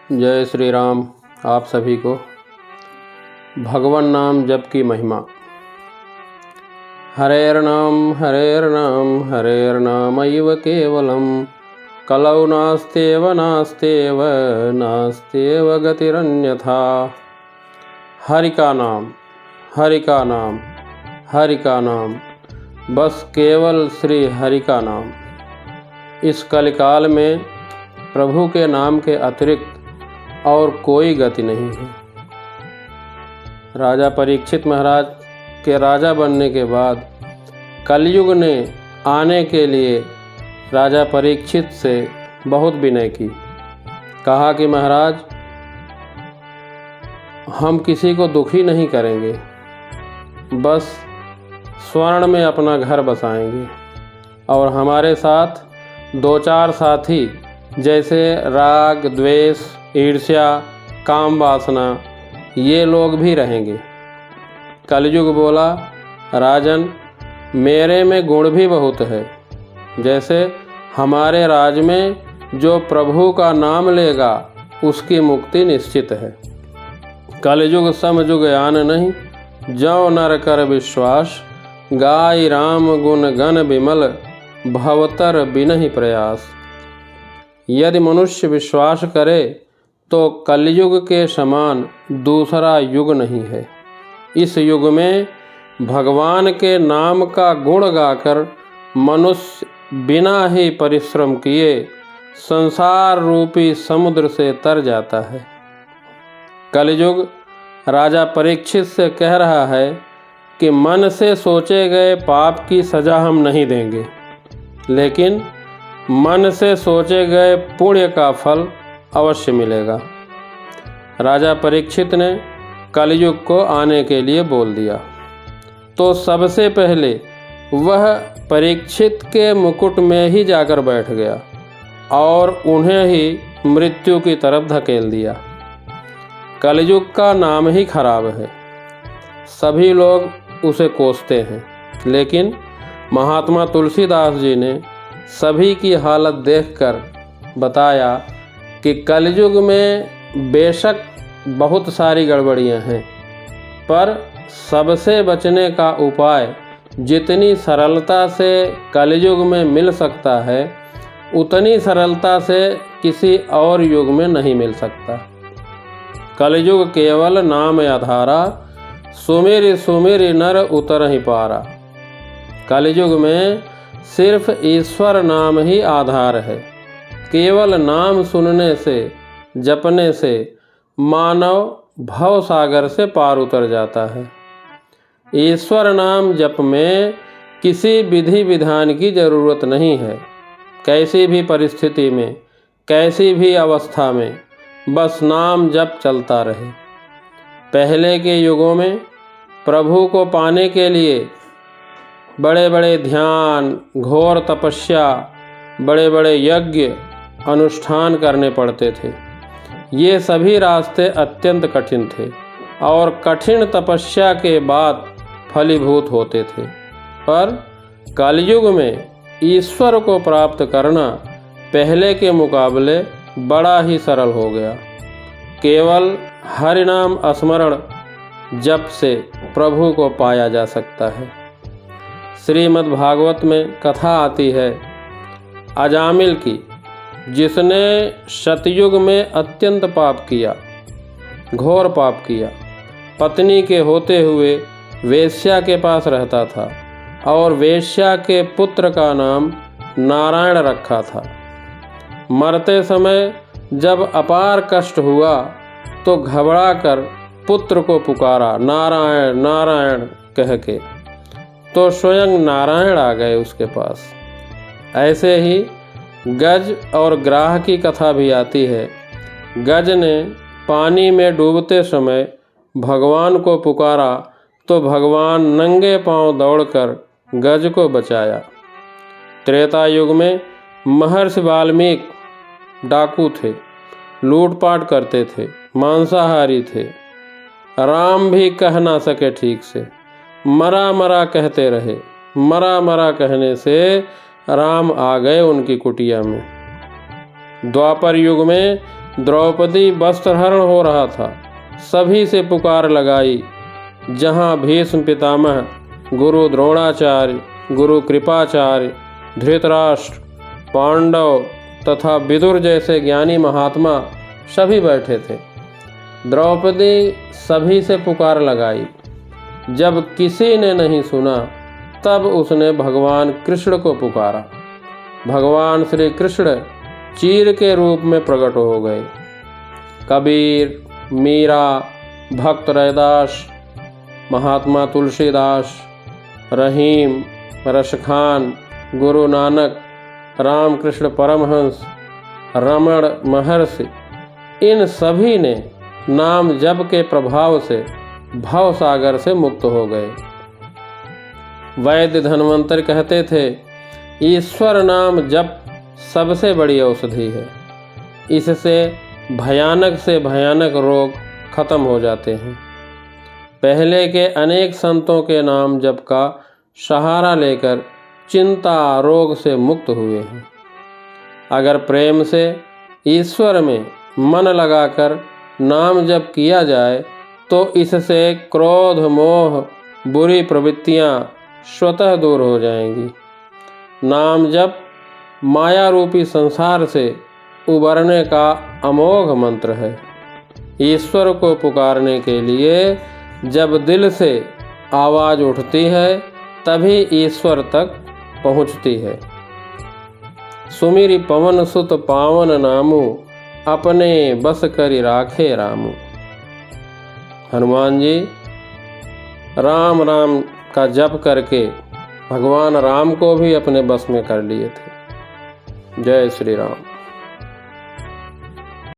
जय श्री राम। आप सभी को भगवान नाम जप की महिमा। हरेर्नाम हरेर्नामैव केवलम कलौ नास्त्येव गतिरन्यथा। हरि का नाम, हरि का नाम, हरि का नाम, बस केवल श्री हरि का नाम। इस कलिकाल में प्रभु के नाम के अतिरिक्त और कोई गति नहीं है। राजा परीक्षित महाराज के राजा बनने के बाद कलयुग ने आने के लिए राजा परीक्षित से बहुत विनय की। कहा कि महाराज, हम किसी को दुखी नहीं करेंगे, बस स्वर्ण में अपना घर बसाएंगे और हमारे साथ दो चार साथी जैसे राग, द्वेष, ईर्ष्या, काम वासना, ये लोग भी रहेंगे। कलयुग बोला, राजन, मेरे में गुण भी बहुत है। जैसे हमारे राज में जो प्रभु का नाम लेगा उसकी मुक्ति निश्चित है। कलयुग समयुग आन नहीं, जौ नर कर विश्वास, गाय राम गुण गण विमल, भवतर बिनहि प्रयास। यदि मनुष्य विश्वास करे तो कलयुग के समान दूसरा युग नहीं है। इस युग में भगवान के नाम का गुण गाकर मनुष्य बिना ही परिश्रम किए संसार रूपी समुद्र से तर जाता है। कलयुग राजा परीक्षित से कह रहा है कि मन से सोचे गए पाप की सजा हम नहीं देंगे, लेकिन मन से सोचे गए पुण्य का फल अवश्य मिलेगा। राजा परीक्षित ने कलयुग को आने के लिए बोल दिया तो सबसे पहले वह परीक्षित के मुकुट में ही जाकर बैठ गया और उन्हें ही मृत्यु की तरफ धकेल दिया। कलयुग का नाम ही खराब है, सभी लोग उसे कोसते हैं, लेकिन महात्मा तुलसीदास जी ने सभी की हालत देखकर बताया कि कलयुग में बेशक बहुत सारी गड़बड़ियां हैं, पर सबसे बचने का उपाय जितनी सरलता से कलयुग में मिल सकता है उतनी सरलता से किसी और युग में नहीं मिल सकता। कलयुग केवल नाम आधारा, सुमिर सुमिर नर उतरहि पारा। कलयुग में सिर्फ ईश्वर नाम ही आधार है। केवल नाम सुनने से, जपने से मानव भव सागर से पार उतर जाता है। ईश्वर नाम जप में किसी विधि विधान की जरूरत नहीं है। कैसी भी परिस्थिति में, कैसी भी अवस्था में बस नाम जप चलता रहे। पहले के युगों में प्रभु को पाने के लिए बड़े बड़े ध्यान, घोर तपस्या, बड़े बड़े यज्ञ अनुष्ठान करने पड़ते थे। ये सभी रास्ते अत्यंत कठिन थे और कठिन तपस्या के बाद फलीभूत होते थे। पर कलयुग में ईश्वर को प्राप्त करना पहले के मुकाबले बड़ा ही सरल हो गया। केवल हरि नाम स्मरण जप से प्रभु को पाया जा सकता है। श्रीमद् भागवत में कथा आती है अजामिल की, जिसने सतयुग में अत्यंत पाप किया, घोर पाप किया। पत्नी के होते हुए वेश्या के पास रहता था और वेश्या के पुत्र का नाम नारायण रखा था। मरते समय जब अपार कष्ट हुआ तो घबराकर पुत्र को पुकारा, नारायण नारायण कह के, तो स्वयं नारायण आ गए उसके पास। ऐसे ही गज और ग्राह की कथा भी आती है। गज ने पानी में डूबते समय भगवान को पुकारा तो भगवान नंगे पांव दौड़कर गज को बचाया। त्रेता युग में महर्षि वाल्मीकि डाकू थे, लूटपाट करते थे, मांसाहारी थे। राम भी कह ना सके ठीक से, मरा मरा कहते रहे। मरा मरा कहने से राम आ गए उनकी कुटिया में। द्वापर युग में द्रौपदी वस्त्रहरण हो रहा था, सभी से पुकार लगाई। जहाँ भीष्म पितामह, गुरु द्रोणाचार्य, गुरु कृपाचार्य, धृतराष्ट्र, पांडव तथा विदुर जैसे ज्ञानी महात्मा सभी बैठे थे। द्रौपदी सभी से पुकार लगाई। जब किसी ने नहीं सुना तब उसने भगवान कृष्ण को पुकारा। भगवान श्री कृष्ण चीर के रूप में प्रकट हो गए। कबीर, मीरा, भक्त रैदास, महात्मा तुलसीदास, रहीम, रसखान, गुरु नानक, रामकृष्ण परमहंस, रमण महर्षि, इन सभी ने नाम जप के प्रभाव से भव सागर से मुक्त हो गए। वैद्य धन्वंतरि कहते थे, ईश्वर नाम जप सबसे बड़ी औषधि है। इससे भयानक से भयानक रोग खत्म हो जाते हैं। पहले के अनेक संतों के नाम जप का सहारा लेकर चिंता रोग से मुक्त हुए हैं। अगर प्रेम से ईश्वर में मन लगाकर नाम जप किया जाए तो इससे क्रोध, मोह, बुरी प्रवृत्तियां स्वतः दूर हो जाएंगी। नाम जप माया रूपी संसार से उबरने का अमोघ मंत्र है। ईश्वर को पुकारने के लिए जब दिल से आवाज़ उठती है तभी ईश्वर तक पहुँचती है। सुमिरि पवन सुत पावन नामु, अपने बस करि राखे रामु। हनुमान जी राम राम का जप करके भगवान राम को भी अपने बस में कर लिए थे। जय श्री राम।